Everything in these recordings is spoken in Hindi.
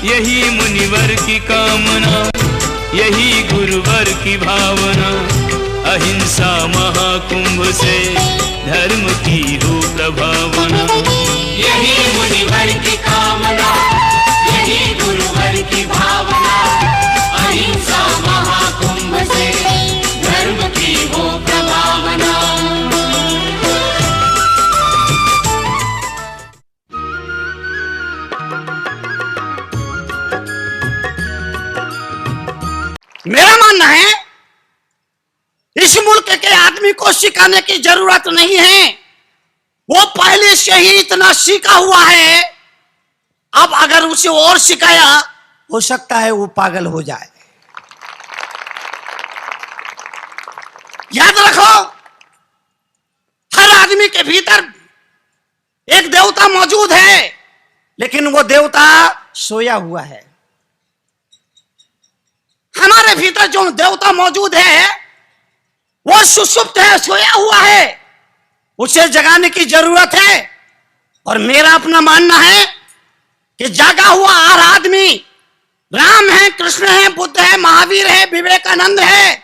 यही मुनिवर की कामना, यही गुरुवर की भावना। अहिंसा महाकुंभ से धर्म की हो प्रभावना। यही मुनिवर की कामना, यही गुरुवर की भावना। अहिंसा महाकुंभ से धर्म की हो प्रभावना। मेरा मानना है इस मुल्क के आदमी को सिखाने की जरूरत नहीं है, वो पहले से ही इतना सीखा हुआ है। अब अगर उसे और सिखाया, हो सकता है वो पागल हो जाए। याद रखो, हर आदमी के भीतर एक देवता मौजूद है, लेकिन वो देवता सोया हुआ है। हमारे भीतर जो देवता मौजूद है वो सुषुप्त है, सोया हुआ है, उसे जगाने की जरूरत है। और मेरा अपना मानना है कि जागा हुआ हर आदमी राम है, कृष्ण है, बुद्ध है, महावीर है, विवेकानंद है।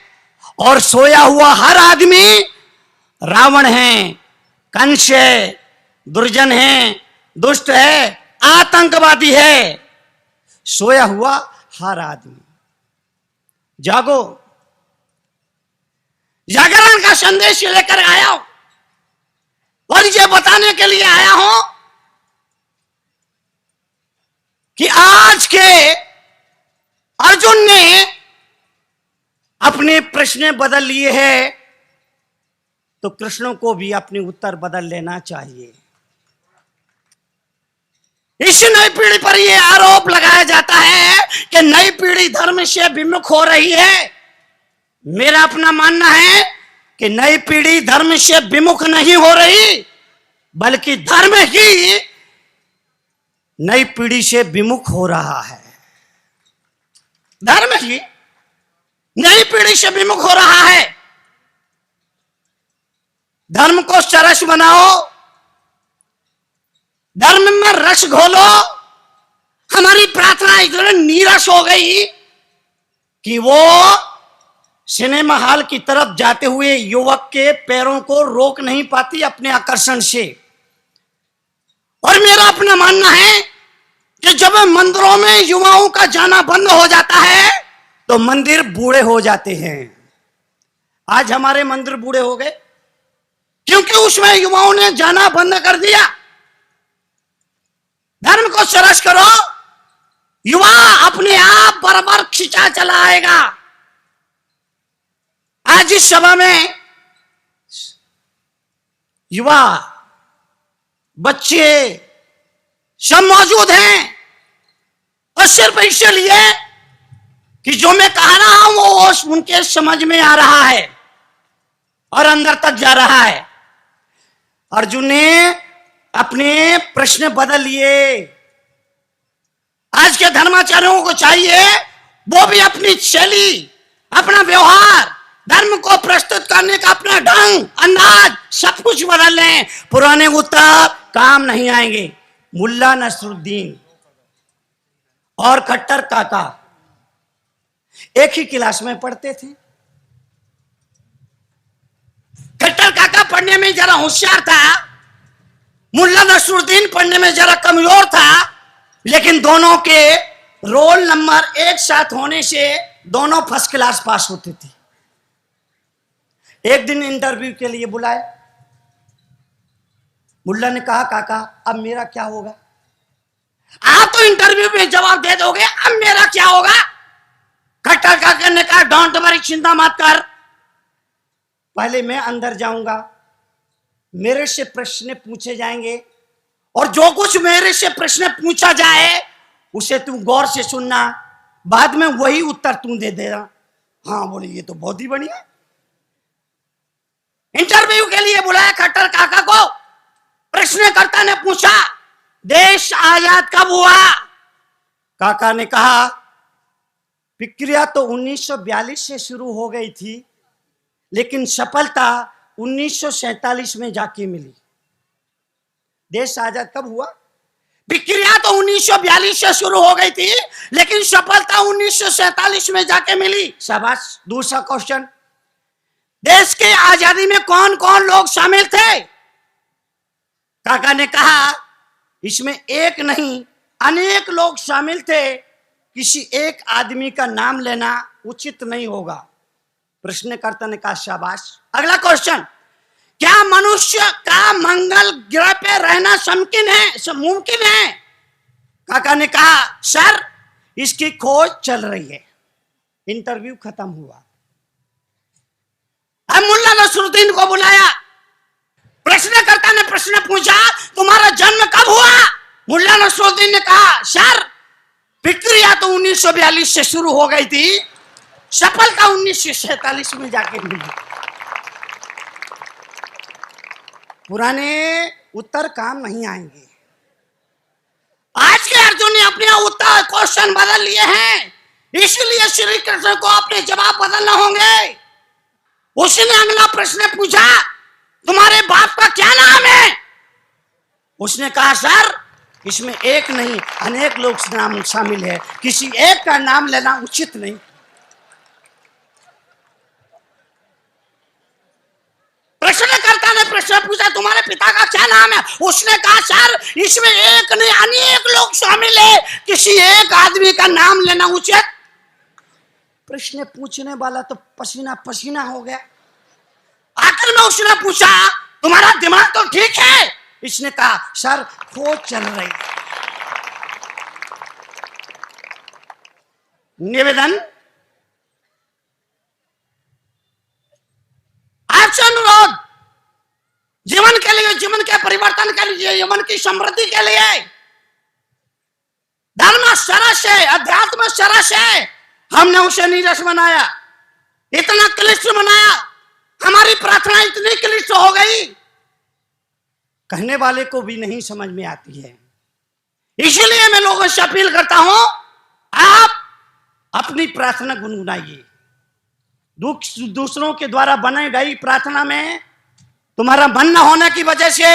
और सोया हुआ हर आदमी रावण है, कंस है, दुर्जन है, दुष्ट है, आतंकवादी है। सोया हुआ हर आदमी जागो। जागरण का संदेश लेकर आया हूं और ये बताने के लिए आया हूं कि आज के अर्जुन ने अपने प्रश्न बदल लिए हैं, तो कृष्ण को भी अपने उत्तर बदल लेना चाहिए। इस नई पीढ़ी पर यह आरोप लगाया जाता है कि नई पीढ़ी धर्म से विमुख हो रही है। मेरा अपना मानना है कि नई पीढ़ी धर्म से विमुख नहीं हो रही, बल्कि धर्म ही नई पीढ़ी से विमुख हो रहा है। धर्म ही नई पीढ़ी से विमुख हो रहा है। धर्म को सरस बनाओ, धर्म में रस घोलो। हमारी प्रार्थना इतनी नीरस हो गई कि वो सिनेमा हॉल की तरफ जाते हुए युवक के पैरों को रोक नहीं पाती अपने आकर्षण से। और मेरा अपना मानना है कि जब मंदिरों में युवाओं का जाना बंद हो जाता है तो मंदिर बूढ़े हो जाते हैं। आज हमारे मंदिर बूढ़े हो गए क्योंकि उसमें युवाओं ने जाना बंद कर दिया। धर्म को सरस करो, युवा अपने आप बराबर खिंचा चला आएगा। आज इस सभा में युवा, बच्चे सब मौजूद हैं, और सिर्फ इसलिए कि जो मैं कह रहा हूं वो उनके समझ में आ रहा है और अंदर तक जा रहा है। अर्जुन ने अपने प्रश्न बदल लिए। आज के धर्माचार्यों को चाहिए वो भी अपनी शैली, अपना व्यवहार, धर्म को प्रस्तुत करने का अपना ढंग, अंदाज सब कुछ बदल लें। पुराने उत्तर काम नहीं आएंगे। मुल्ला नसरुद्दीन और खट्टर काका एक ही क्लास में पढ़ते थे। खट्टर काका पढ़ने में जरा होशियार था, मुल्ला नसरुद्दीन पढ़ने में जरा कमजोर था, लेकिन दोनों के रोल नंबर एक साथ होने से दोनों फर्स्ट क्लास पास होते थे। एक दिन इंटरव्यू के लिए बुलाए। मुल्ला ने कहा, काका अब मेरा क्या होगा? आप तो इंटरव्यू में जवाब दे दोगे, अब मेरा क्या होगा? खट्टर काका ने कहा, डोंट वरी, चिंता मत कर, पहले मैं अंदर जाऊंगा, मेरे से प्रश्न पूछे जाएंगे और जो कुछ मेरे से प्रश्न पूछा जाए उसे तुम गौर से सुनना, बाद में वही उत्तर तुम दे देना। हाँ बोले, ये तो बहुत ही बढ़िया। इंटरव्यू के लिए बुलाया खट्टर काका को। प्रश्नकर्ता ने पूछा, देश आजाद कब हुआ? काका ने कहा, प्रक्रिया तो 1942 से शुरू हो गई थी, लेकिन सफलता 1947 में जाके मिली। देश आजाद कब हुआ? विक्रिया तो 1942 से शुरू हो गई थी, लेकिन सफलता 1947 में जाके मिली। शाबाश। दूसरा क्वेश्चन, देश की आजादी में कौन कौन लोग शामिल थे? काका ने कहा इसमें एक नहीं अनेक लोग शामिल थे, किसी एक आदमी का नाम लेना उचित नहीं होगा। प्रश्नकर्ता ने कहा शाबाश। अगला क्वेश्चन, क्या मनुष्य का मंगल ग्रह पे रहना मुमकिन है? काका ने कहा सर इसकी खोज चल रही है। इंटरव्यू खत्म हुआ। अब मुल्ला नसरुद्दीन को बुलाया। प्रश्नकर्ता ने प्रश्न पूछा तुम्हारा जन्म कब हुआ? मुल्ला नसरुद्दीन ने कहा सर प्रक्रिया तो 1942 से शुरू हो गई थी, सफलता 1947 में जाके मिली। पुराने उत्तर काम नहीं आएंगे। आज के अर्जुन ने अपने उत्तर क्वेश्चन बदल लिए हैं, इसलिए श्री कृष्ण को अपने जवाब बदलना होंगे। उसने अगला प्रश्न पूछा तुम्हारे बाप का क्या नाम है? उसने कहा सर इसमें एक नहीं अनेक लोग नाम शामिल है, किसी एक का नाम लेना उचित नहीं। प्रश्नकर्ता ने प्रश्न पूछा तुम्हारे पिता का क्या नाम है? उसने कहा सर इसमें एक नहीं अनेक लोग शामिल है, किसी एक आदमी का नाम लेना उचित। प्रश्न पूछने वाला तो पसीना पसीना हो गया। आखिर में उसने पूछा तुम्हारा दिमाग तो ठीक है? इसने कहा सर खोज चल रही है। निवेदन, आपसे अनुरोध, जीवन के लिए, जीवन के परिवर्तन के लिए, जीवन की समृद्धि के लिए, धर्म सरस है, अध्यात्म सरस है, हमने उसे नीरस बनाया, इतना क्लिष्ट बनाया, हमारी प्रार्थना इतनी क्लिष्ट हो गई कहने वाले को भी नहीं समझ में आती है। इसलिए मैं लोगों से अपील करता हूं आप अपनी प्रार्थना गुनगुनाइए। दूसरों के द्वारा बनाई गई प्रार्थना में तुम्हारा मन न होने की वजह से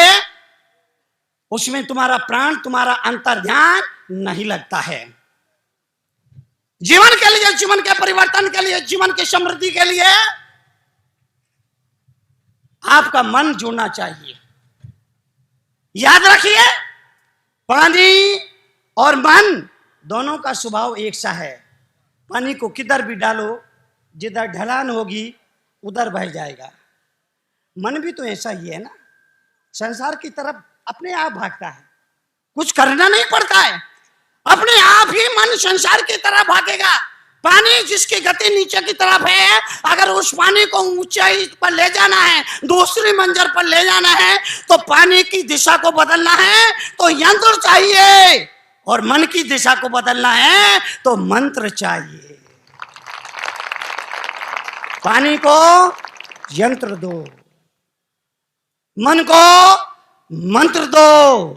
उसमें तुम्हारा प्राण, तुम्हारा अंतर ध्यान नहीं लगता है। जीवन के लिए, जीवन के परिवर्तन के लिए, जीवन की समृद्धि के लिए आपका मन जुड़ना चाहिए। याद रखिए पानी और मन दोनों का स्वभाव एक सा है। पानी को किधर भी डालो, जिधर ढलान होगी उधर बह जाएगा। मन भी तो ऐसा ही है ना, संसार की तरफ अपने आप भागता है, कुछ करना नहीं पड़ता है, अपने आप ही मन संसार की तरफ भागेगा। पानी जिसकी गति नीचे की तरफ है, अगर उस पानी को ऊंचाई पर ले जाना है, दूसरी मंजिल पर ले जाना है, तो पानी की दिशा को बदलना है तो यंत्र चाहिए, और मन की दिशा को बदलना है तो मंत्र चाहिए। पानी को यंत्र दो, मन को मंत्र दो।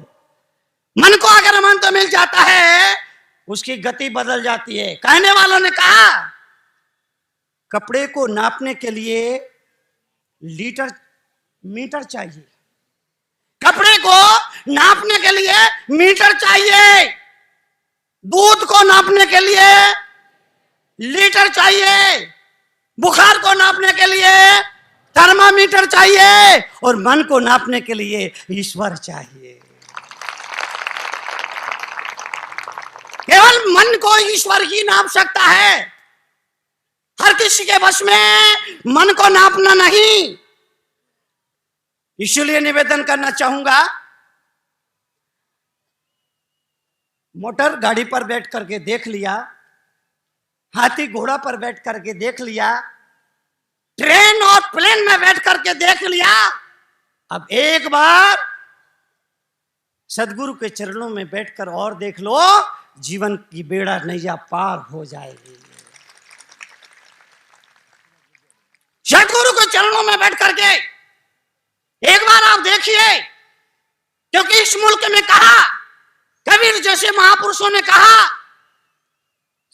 मन को अगर मंत्र मिल जाता है उसकी गति बदल जाती है। कहने वालों ने कहा कपड़े को नापने के लिए मीटर चाहिए, कपड़े को नापने के लिए मीटर चाहिए, दूध को नापने के लिए लीटर चाहिए, बुखार को नापने के लिए थर्मामीटर चाहिए, और मन को नापने के लिए ईश्वर चाहिए। केवल मन को ईश्वर ही नाप सकता है, हर किसी के वश में मन को नापना नहीं। इसलिए निवेदन करना चाहूंगा, मोटर गाड़ी पर बैठ करके देख लिया, हाथी घोड़ा पर बैठ करके देख लिया, ट्रेन और प्लेन में बैठ करके देख लिया, अब एक बार सदगुरु के चरणों में बैठकर और देख लो, जीवन की बेड़ा नैया पार हो जाएगी। सदगुरु के चरणों में बैठ करके एक बार आप देखिए, क्योंकि इस मुल्क में कहा, कबीर जैसे महापुरुषों ने कहा,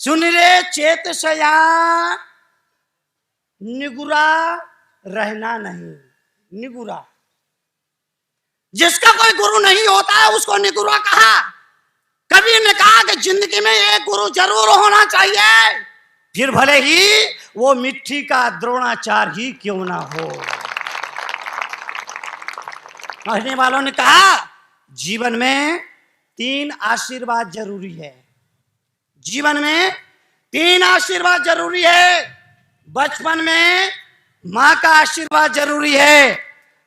सुन रे चेत सया निगुरा रहना नहीं। निगुरा, जिसका कोई गुरु नहीं होता है उसको निगुरा कहा। कबीर ने कहा कि जिंदगी में एक गुरु जरूर होना चाहिए, फिर भले ही वो मिट्टी का द्रोणाचार्य ही क्यों ना हो। कहने वालों ने कहा जीवन में 3 आशीर्वाद जरूरी है। जीवन में 3 आशीर्वाद जरूरी है। बचपन में मां का आशीर्वाद जरूरी है,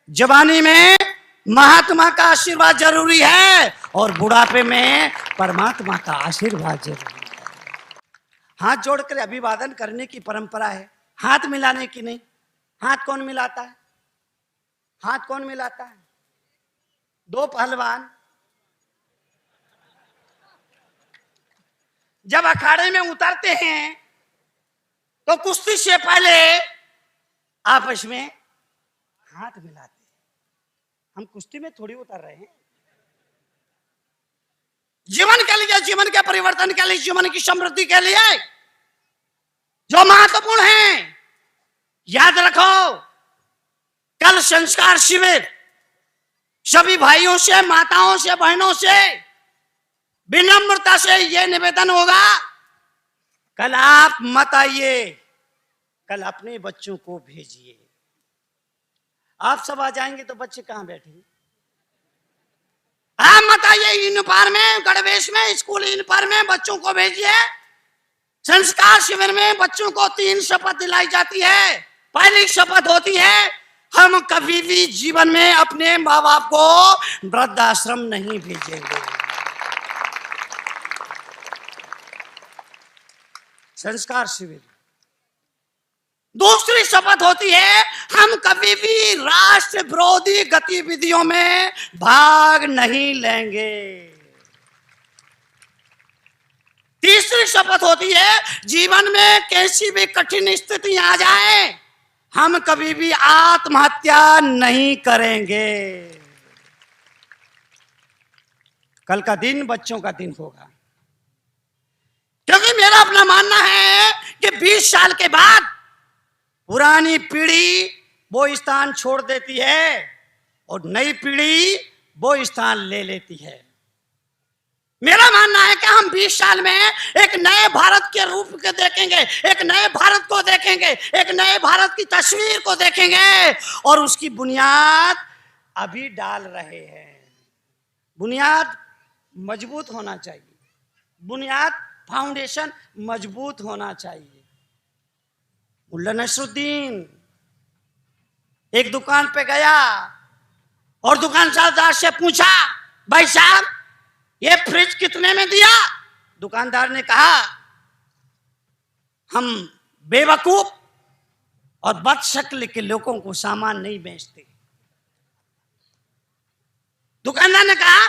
जवानी में महात्मा का आशीर्वाद जरूरी है, और बुढ़ापे में परमात्मा का आशीर्वाद जरूरी है। हाथ जोड़कर अभिवादन करने की परंपरा है, हाथ मिलाने की नहीं। हाथ कौन मिलाता है? हाथ कौन मिलाता है? 2 पहलवान जब अखाड़े में उतरते हैं तो कुश्ती से पहले आपस में हाथ मिलाते हैं। हम कुश्ती में थोड़ी उतर रहे हैं। जीवन के लिए, जीवन के परिवर्तन के लिए, जीवन की समृद्धि के लिए जो महत्वपूर्ण है, याद रखो। कल संस्कार शिविर सभी भाइयों से, माताओं से, बहनों से विनम्रता से यह निवेदन होगा, कल आप मत आइए, कल अपने बच्चों को भेजिए। आप सब आ जाएंगे तो बच्चे कहां बैठेंगे? आप मत आइए यूनिफॉर्म में, गणवेश में, स्कूल यूनिफॉर्म में बच्चों को भेजिए। संस्कार शिविर में बच्चों को 3 शपथ दिलाई जाती है। पहली शपथ होती है, हम कभी भी जीवन में अपने माँ बाप को वृद्धाश्रम नहीं भेजेंगे। संस्कार शिविर। दूसरी शपथ होती है, हम कभी भी राष्ट्र विरोधी गतिविधियों में भाग नहीं लेंगे। तीसरी शपथ होती है, जीवन में कैसी भी कठिन स्थिति आ जाए हम कभी भी आत्महत्या नहीं करेंगे। कल का दिन बच्चों का दिन होगा, क्योंकि मेरा अपना मानना है कि 20 साल के बाद पुरानी पीढ़ी वो स्थान छोड़ देती है और नई पीढ़ी वो स्थान ले लेती है। मेरा मानना है कि हम 20 साल में एक नए भारत के रूप को देखेंगे, एक नए भारत को देखेंगे, एक नए भारत की तस्वीर को देखेंगे, और उसकी बुनियाद अभी डाल रहे हैं। बुनियाद मजबूत होना चाहिए, बुनियाद फाउंडेशन मजबूत होना चाहिए। मुल्ला नसरुद्दीन एक दुकान पे गया और दुकानदार से पूछा, भाई साहब ये फ्रिज कितने में दिया? दुकानदार ने कहा, हम बेवकूफ और बदशक्ल के लोगों को सामान नहीं बेचते। दुकानदार ने कहा,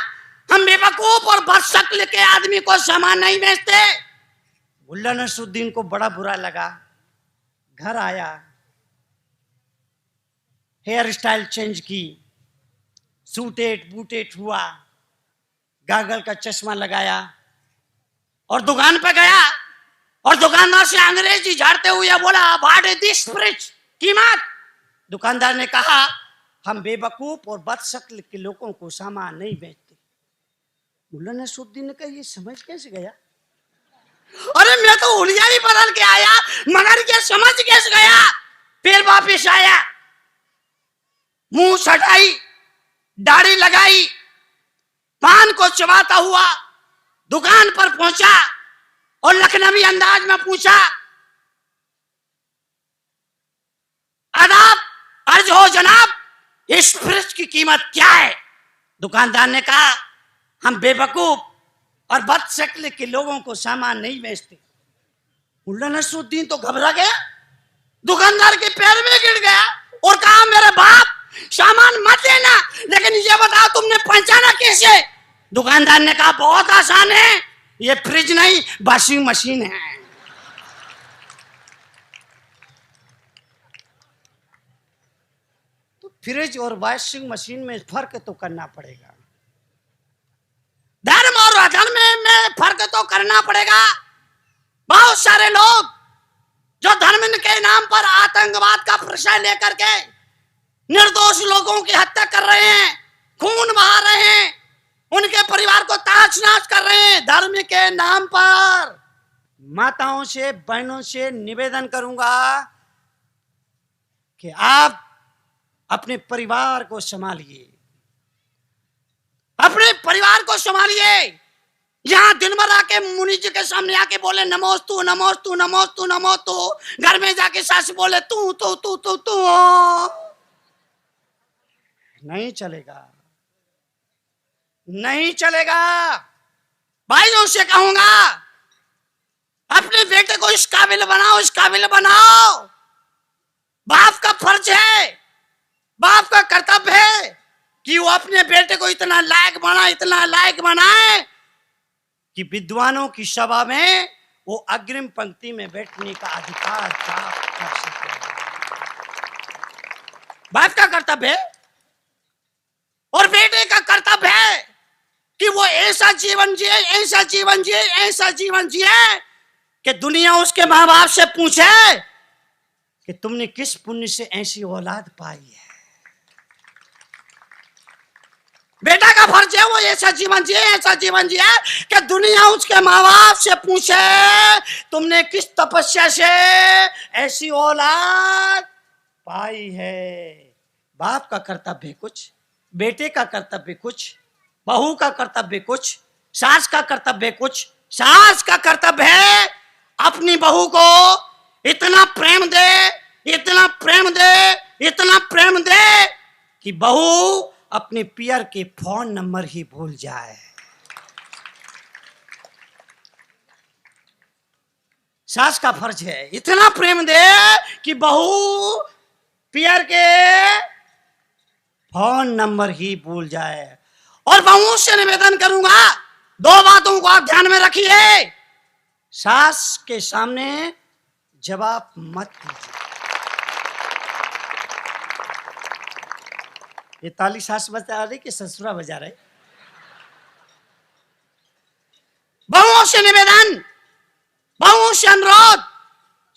हम बेवकूफ और बदशक्ल के आदमी को सामान नहीं बेचते। मुल्ला नसरुद्दीन को बड़ा बुरा लगा। घर आया, हेयर स्टाइल चेंज की, सूटेड बूटेड हुआ, गागल का चश्मा लगाया और दुकान पे गया और दुकानदार से अंग्रेजी झाड़ते हुए बोला, व्हाट इज दिस फ्रिज? कीमत? दुकानदार ने कहा, हम बेवकूफ और बदशक्ल के लोगों को सामान नहीं बेचते। मुल्ला नसरुद्दीन ने कहा, ये समझ कैसे गया? अरे मैं तो हुलिया ही बदल के आया, मगर ये समझ कैसे गया? फिर वापिस आया, मुंह सटाई, दाढ़ी लगाई, पान को चबाता हुआ दुकान पर पहुंचा और लखनवी अंदाज में पूछा, आदाब, अर्ज हो जनाब, इस फ्रिज की कीमत क्या है? दुकानदार ने कहा, हम बेवकूफ और बदशक्ल के लोगों को सामान नहीं बेचते। मुल्ला नसरुद्दीन तो घबरा गया, दुकानदार के पैर में गिर गया और कहा, मेरे बाप सामान मत लेना, लेकिन ये बताओ तुमने पहचाना कैसे? दुकानदार ने कहा, बहुत आसान है, ये फ्रिज नहीं वॉशिंग मशीन है। तो फ्रिज और वॉशिंग मशीन में फर्क तो करना पड़ेगा, धर्म और अधर्म में फर्क तो करना पड़ेगा। बहुत सारे लोग जो धर्म के नाम पर आतंकवाद का प्रश्रय लेकर के निर्दोष लोगों की हत्या कर रहे हैं, खून बहा रहे हैं, उनके परिवार को तहस तहस-नहस कर रहे हैं धर्म के नाम पर। माताओं से, बहनों से निवेदन करूंगा कि आप अपने परिवार को संभालिए, अपने परिवार को संभालिए। यहां दिन भर आके मुनि जी के सामने आके बोले नमोस्तु नमोस्तु नमोस्तु नमोस्तु, घर में जाके सास बोले तू तू तू तू तू, नहीं चलेगा, नहीं चलेगा। भाइयों से कहूंगा अपने बेटे को इस काबिल बनाओ, इस काबिल बनाओ। बाप का फर्ज है, बाप का कर्तव्य है कि वो अपने बेटे को इतना लायक बनाए, इतना लायक बनाए कि विद्वानों की सभा में वो अग्रिम पंक्ति में बैठने का अधिकार प्राप्त कर सके। बाप का कर्तव्य है और बेटे का कर्तव्य है कि वो ऐसा जीवन जिए, ऐसा जीवन जिए, ऐसा जीवन जिए कि दुनिया उसके मां बाप से पूछे कि तुमने किस पुण्य से ऐसी औलाद पाई है। बेटा का फर्ज है वो ऐसा जीवन जिए, ऐसा जीवन जिए कि दुनिया उसके माँ बाप से पूछे तुमने किस तपस्या से ऐसी औलाद पाई है। बाप का कर्तव्य कुछ, बेटे का कर्तव्य कुछ, बहू का कर्तव्य कुछ, सास का कर्तव्य कुछ। सास का कर्तव्य है अपनी बहू को इतना प्रेम दे, इतना प्रेम दे, इतना प्रेम दे कि बहू अपने पियर के फोन नंबर ही भूल जाए। सास का फर्ज है इतना प्रेम दे कि बहू पियर के फोन नंबर ही भूल जाए। और बहुओं से निवेदन करूंगा, दो बातों को आप ध्यान में रखिए। सास के सामने जवाब मत दीजिए। ये ताली सास बजा रही कि ससुरा बजा रहे? बहुओं से निवेदन, बहुओं से अनुरोध,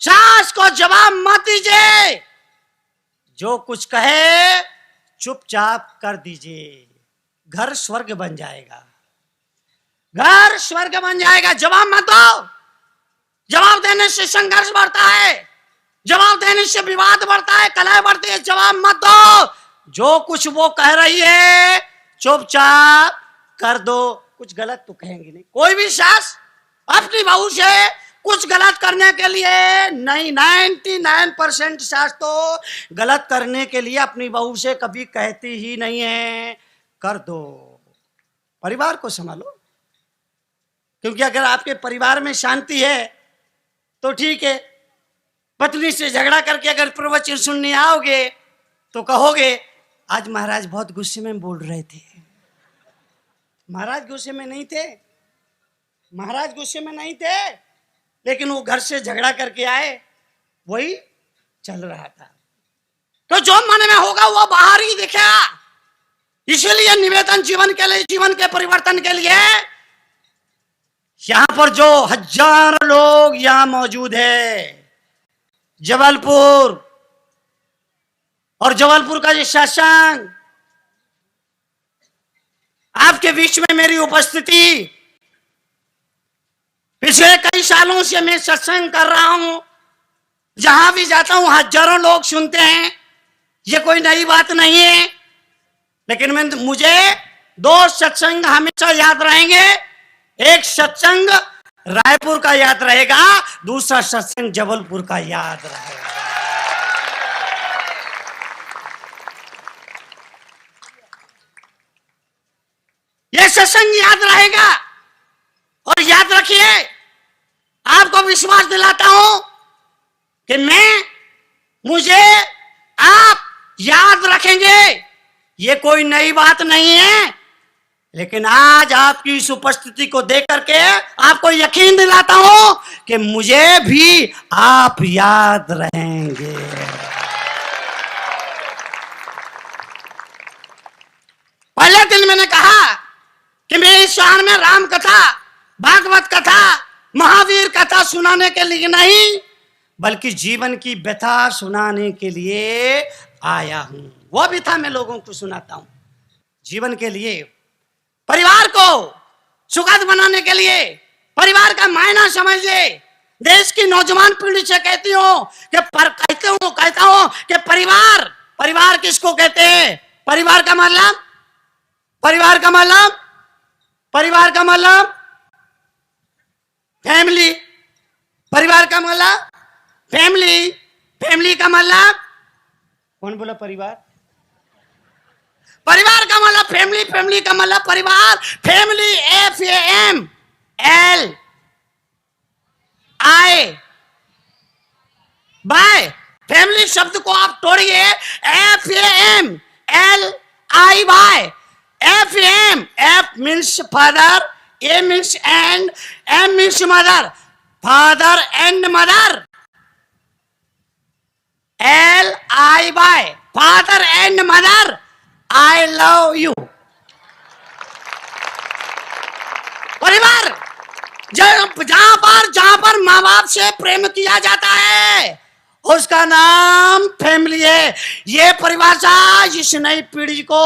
सास को जवाब मत दीजिए। जो कुछ कहे चुपचाप कर दीजिए, घर स्वर्ग बन जाएगा, घर स्वर्ग बन जाएगा। जवाब मत दो। जवाब देने से संघर्ष बढ़ता है, जवाब देने से विवाद बढ़ता है, कलह बढ़ती है। जवाब मत दो। जो कुछ वो कह रही है चुपचाप कर दो। कुछ गलत तो कहेंगे नहीं। कोई भी सास अपनी बहू से कुछ गलत करने के लिए नहीं, 99% सास तो गलत करने के लिए अपनी बहू से कभी कहती ही नहीं है। कर दो, परिवार को संभालो। क्योंकि अगर आपके परिवार में शांति है तो ठीक है। पत्नी से झगड़ा करके अगर प्रवचन सुनने आओगे तो कहोगे आज महाराज बहुत गुस्से में बोल रहे थे। महाराज गुस्से में नहीं थे, महाराज गुस्से में नहीं थे, लेकिन वो घर से झगड़ा करके आए, वही चल रहा था। तो जो मन में होगा वो बाहर ही दिखेगा। इसलिए निवेदन जीवन के लिए, जीवन के परिवर्तन के लिए, यहां पर जो हजारों लोग यहां मौजूद है, जबलपुर और जबलपुर का ये सत्संग, आपके बीच में मेरी उपस्थिति, पिछले कई सालों से मैं सत्संग कर रहा हूं, जहां भी जाता हूं हजारों लोग सुनते हैं। ये कोई नई बात नहीं है, लेकिन मुझे दो सत्संग हमेशा याद रहेंगे। एक सत्संग रायपुर का याद रहेगा, दूसरा सत्संग जबलपुर का याद रहेगा। यह सत्संग याद रहेगा। और याद रखिए, आपको विश्वास दिलाता हूं कि मुझे आप याद रखेंगे। ये कोई नई बात नहीं है, लेकिन आज आपकी इस उपस्थिति को देख करके आपको यकीन दिलाता हूं कि मुझे भी आप याद रहेंगे। पहले दिन मैंने कहा कि मैं इस शहर में राम कथा, भागवत कथा, महावीर कथा सुनाने के लिए नहीं, बल्कि जीवन की व्यथा सुनाने के लिए आया हूं। वो व्यथा मैं लोगों को सुनाता हूं। जीवन के लिए, परिवार को सुखद बनाने के लिए परिवार का मायना समझ ले। देश की नौजवान पीढ़ी से कहता हूं कि परिवार किसको कहते हैं? परिवार का मतलब फैमिली। परिवार का मतलब फैमिली। फैमिली का मतलब कौन बोला? परिवार का मतलब फैमिली। फैमिली का मतलब परिवार। Family FAMILY। बाय फैमिली शब्द को आप तोड़िए, FAMLIY। F means father, A means and, M means mother, father and mother, LIY, father and mother, I love you। परिवार जहां पर माँ बाप से प्रेम किया जाता है उसका नाम फैमिली है। ये परिवार आज इस नई पीढ़ी को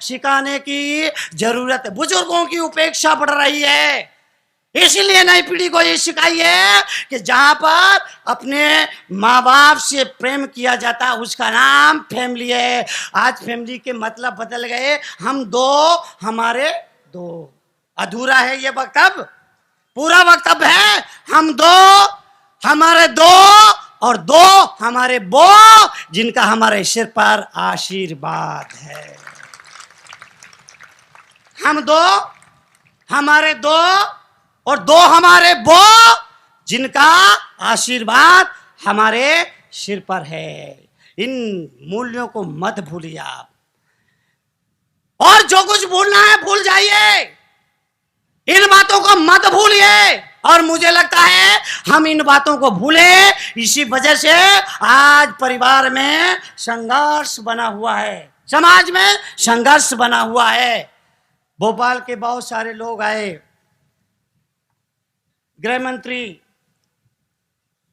सिखाने की जरूरत है। बुजुर्गों की उपेक्षा बढ़ रही है, इसीलिए नई पीढ़ी को ये सिखाइए कि जहां पर अपने माँ बाप से प्रेम किया जाता है उसका नाम फैमिली है। आज फैमिली के मतलब बदल गए, हम दो हमारे दो। अधूरा है ये वक्तव्य, पूरा वक्तव्य है हम दो हमारे दो और दो हमारे बो, जिनका हमारे सिर पर आशीर्वाद है। हम दो हमारे दो और दो हमारे बो, जिनका आशीर्वाद हमारे सिर पर है। इन मूल्यों को मत भूलिए आप, और जो कुछ भूलना है भूल जाइए। इन बातों को मत भूलिए। और मुझे लगता है हम इन बातों को भूले, इसी वजह से आज परिवार में संघर्ष बना हुआ है, समाज में संघर्ष बना हुआ है। भोपाल के बहुत सारे लोग आए, गृह मंत्री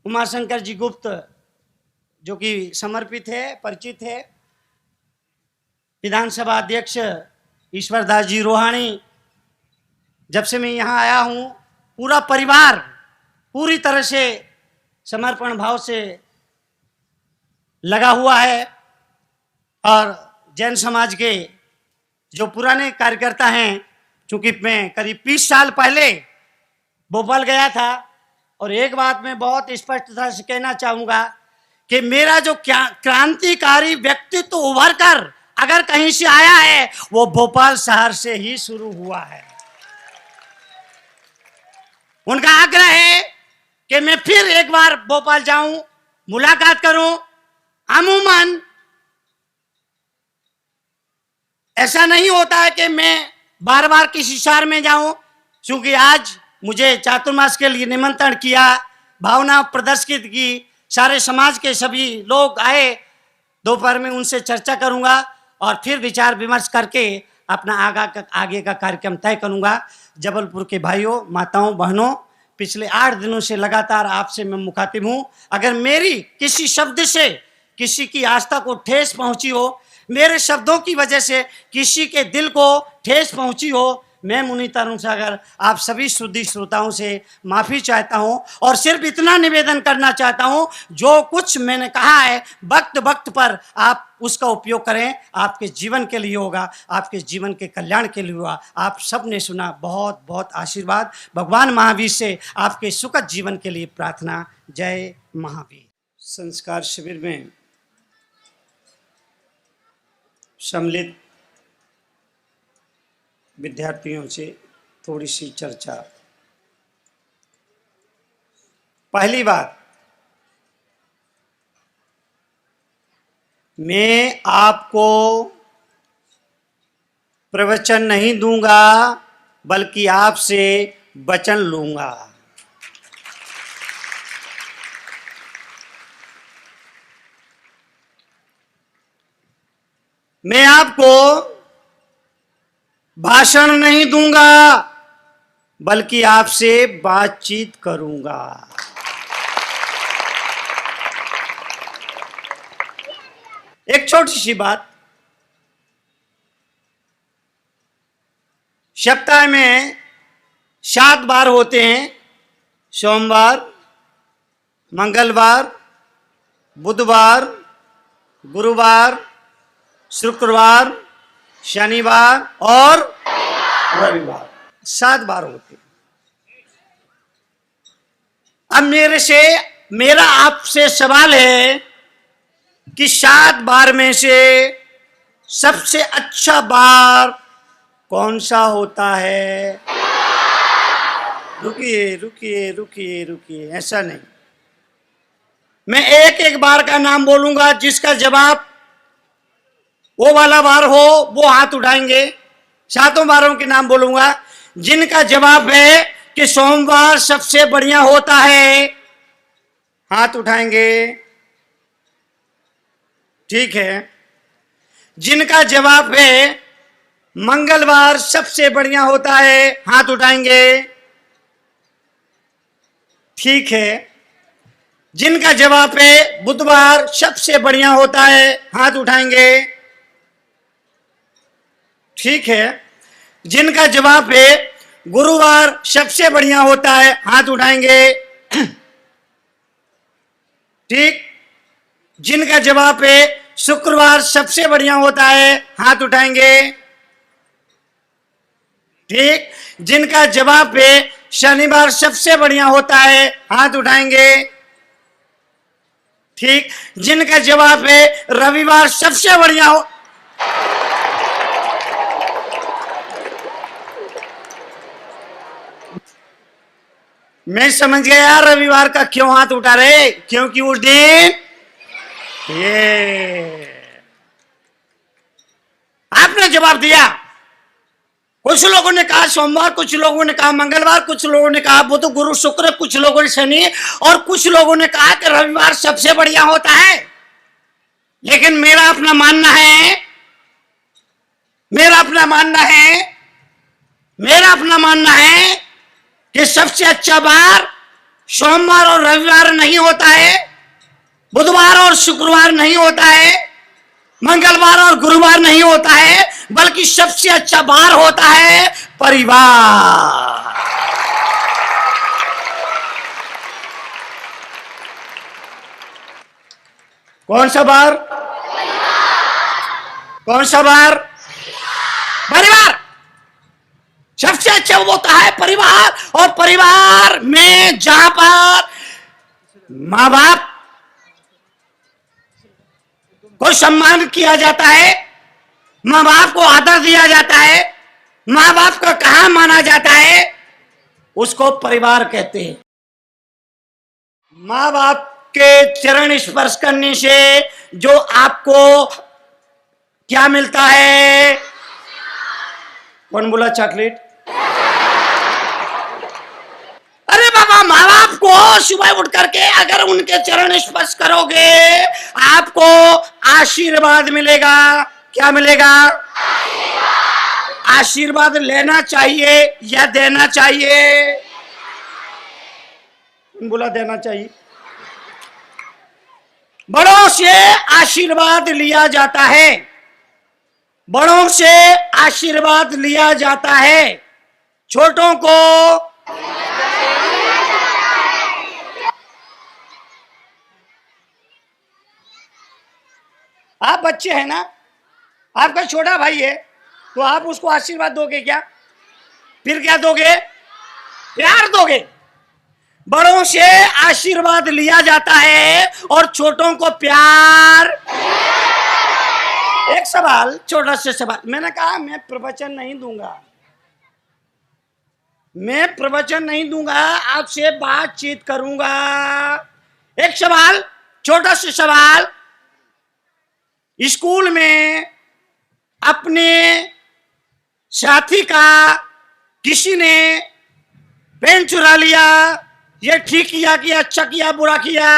उमाशंकर जी गुप्त जो कि समर्पित है, परिचित है, विधानसभा अध्यक्ष ईश्वरदास जी रोहाणी। जब से मैं यहाँ आया हूँ पूरा परिवार पूरी तरह से समर्पण भाव से लगा हुआ है। और जैन समाज के जो पुराने कार्यकर्ता हैं, चूंकि मैं करीब 20 साल पहले भोपाल गया था, और एक बात मैं बहुत स्पष्टता से कहना चाहूँगा कि मेरा जो क्रांतिकारी व्यक्तित्व उभर कर अगर कहीं से आया है वो भोपाल शहर से ही शुरू हुआ है। उनका आग्रह है कि मैं फिर एक बार भोपाल जाऊं, मुलाकात करूं। अमूमन ऐसा नहीं होता है कि मैं बार बार किसी शहर में जाऊं, क्योंकि आज मुझे चातुर्मास के लिए निमंत्रण किया, भावना प्रदर्शित की, सारे समाज के सभी लोग आए। दोपहर में उनसे चर्चा करूंगा और फिर विचार विमर्श करके अपना आगे का कार्यक्रम तय करूंगा। जबलपुर के भाइयों, माताओं, बहनों, पिछले 8 दिनों से लगातार आपसे मैं मुखातिब हूं। अगर मेरी किसी शब्द से किसी की आस्था को ठेस पहुंची हो, मेरे शब्दों की वजह से किसी के दिल को ठेस पहुंची हो, मैं मुनि तरुण सागर आप सभी शुद्धि श्रोताओं से माफ़ी चाहता हूं। और सिर्फ इतना निवेदन करना चाहता हूं, जो कुछ मैंने कहा है वक्त वक्त पर आप उसका उपयोग करें, आपके जीवन के लिए होगा, आपके जीवन के कल्याण के लिए होगा। आप सब ने सुना, बहुत बहुत आशीर्वाद। भगवान महावीर से आपके सुखद जीवन के लिए प्रार्थना। जय महावीर। संस्कार शिविर में सम्मिलित विद्यार्थियों से थोड़ी सी चर्चा। पहली बात, मैं आपको प्रवचन नहीं दूंगा बल्कि आपसे वचन लूंगा। मैं आपको भाषण नहीं दूंगा बल्कि आपसे बातचीत करूंगा। एक छोटी सी बात, सप्ताह में 7 बार होते हैं, सोमवार, मंगलवार, बुधवार, गुरुवार, शुक्रवार, शनिवार और रविवार। 7 बार होते हैं। अब मेरा आपसे सवाल है कि 7 बार में से सबसे अच्छा बार कौन सा होता है? रुकिए रुकिए रुकिए रुकिए, ऐसा नहीं। मैं एक एक बार का नाम बोलूंगा, जिसका जवाब वो वाला बार हो वो हाथ उठाएंगे। 7 बारों के नाम बोलूंगा, जिनका जवाब है कि सोमवार सबसे बढ़िया होता है, हाथ उठाएंगे। ठीक है। जिनका जवाब है मंगलवार सबसे बढ़िया होता है, हाथ उठाएंगे। ठीक है। जिनका जवाब है बुधवार सबसे बढ़िया होता है, हाथ उठाएंगे। ठीक है। जिनका जवाब है गुरुवार सबसे बढ़िया होता है, हाथ उठाएंगे। ठीक। जिनका जवाब है शुक्रवार सबसे बढ़िया होता है, हाथ उठाएंगे। ठीक। जिनका जवाब है शनिवार सबसे बढ़िया होता है, हाथ उठाएंगे। ठीक। जिनका जवाब है रविवार सबसे बढ़िया हो, मैं समझ गया रविवार का क्यों हाथ उठा रहे, क्योंकि उस दिन ये आपने जवाब दिया। कुछ लोगों ने कहा सोमवार, कुछ लोगों ने कहा मंगलवार, कुछ लोगों ने कहा बुध गुरु शुक्र, कुछ लोगों ने शनि, और कुछ लोगों ने कहा कि रविवार सबसे बढ़िया होता है। लेकिन मेरा अपना मानना है, मेरा अपना मानना है कि सबसे अच्छा बार सोमवार और रविवार नहीं होता है, बुधवार और शुक्रवार नहीं होता है, मंगलवार और गुरुवार नहीं होता है, बल्कि सबसे अच्छा बार होता है परिवार। कौन सा बार? कौन सा बार? परिवार। सबसे अच्छा वो होता है परिवार। और परिवार में जहां पर मां बाप को सम्मान किया जाता है, मां बाप को आदर दिया जाता है, मां बाप का कहा माना जाता है, उसको परिवार कहते हैं। मां बाप के चरण स्पर्श करने से जो आपको क्या मिलता है? कौन बोला चॉकलेट? अरे बाबा, माँ बाप को सुबह उठ करके अगर उनके चरण स्पर्श करोगे, आपको आशीर्वाद मिलेगा। क्या मिलेगा? आशीर्वाद लेना चाहिए या देना चाहिए? बोला देना चाहिए। बड़ों से आशीर्वाद लिया जाता है, बड़ों से आशीर्वाद लिया जाता है, छोटों को आप बच्चे हैं ना, आपका छोटा भाई है, तो आप उसको आशीर्वाद दोगे क्या? फिर क्या दोगे? प्यार दोगे। बड़ों से आशीर्वाद लिया जाता है और छोटों को प्यार। एक सवाल, छोटा सा सवाल। मैंने कहा मैं प्रवचन नहीं दूंगा, मैं प्रवचन नहीं दूंगा, आपसे बातचीत करूंगा। एक सवाल, छोटा सा सवाल। स्कूल में अपने साथी का किसी ने पेन चुरा लिया, ये ठीक किया कि अच्छा किया, बुरा किया?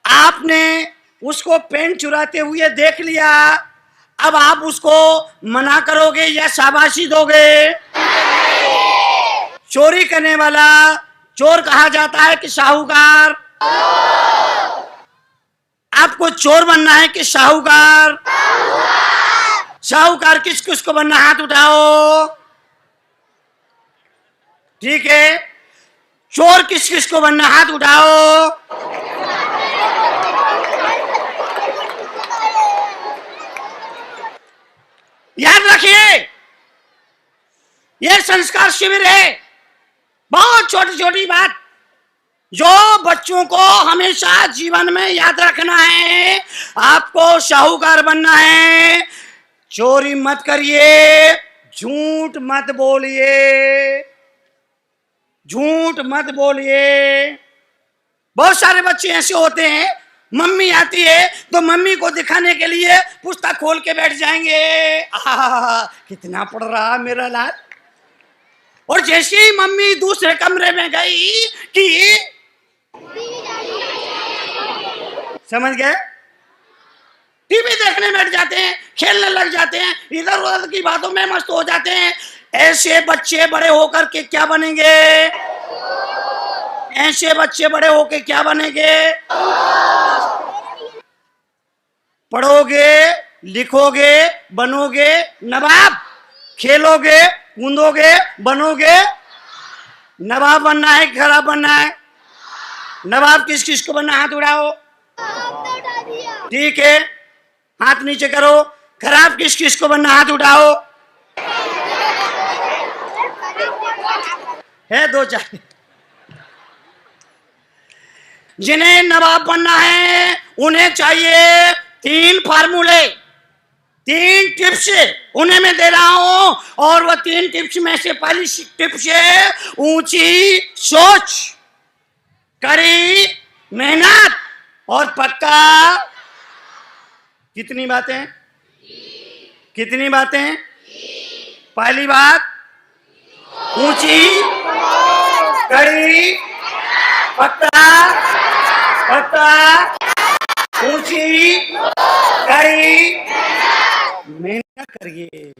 आपने उसको पेन चुराते हुए देख लिया, अब आप उसको मना करोगे या शाबाशी दोगे? चोरी करने वाला चोर कहा जाता है कि साहूकार? आपको चोर बनना है कि साहूकार? साहूकार किस किस को बनना? हाथ उठाओ। ठीक है, चोर किस किस को बनना, हाथ उठाओ। याद रखिए, यह संस्कार शिविर है। बहुत छोटी छोटी बात जो बच्चों को हमेशा जीवन में याद रखना है। आपको शाहूकार बनना है। चोरी मत करिए, झूठ मत बोलिए, झूठ मत बोलिए। बहुत सारे बच्चे ऐसे होते हैं, मम्मी आती है तो मम्मी को दिखाने के लिए पुस्तक खोल के बैठ जाएंगे, कितना पढ़ रहा मेरा लाल। और जैसे ही मम्मी दूसरे कमरे में गई कि समझ गए, टीवी देखने बैठ जाते हैं, खेलने लग जाते हैं, इधर उधर की बातों में मस्त हो जाते हैं। ऐसे बच्चे बड़े होकर के क्या बनेंगे? ऐसे बच्चे बड़े होकर क्या बनेंगे? पढ़ोगे, लिखोगे, बनोगे नवाब, खेलोगे, कूदोगे, बनोगे नवाब। बनना है, खराब बनना है? नवाब किस किस को बनना, हाथ उड़ाओ। ठीक है, हाथ नीचे करो। खराब किस किस को बनना, हाथ उठाओ। है दो चार। जिन्हें नवाब बनना है उन्हें चाहिए 3 फार्मूले, 3 टिप्स उन्हें मैं दे रहा हूं। और वह 3 टिप्स में से पहली टिप्स है ऊंची सोच, कड़ी मेहनत और पक्का। कितनी बातें, कितनी बातें? पहली बात ऊंची, कड़ी, पक्का, पक्का, ऊंची, कड़ी, मेहनत करिए।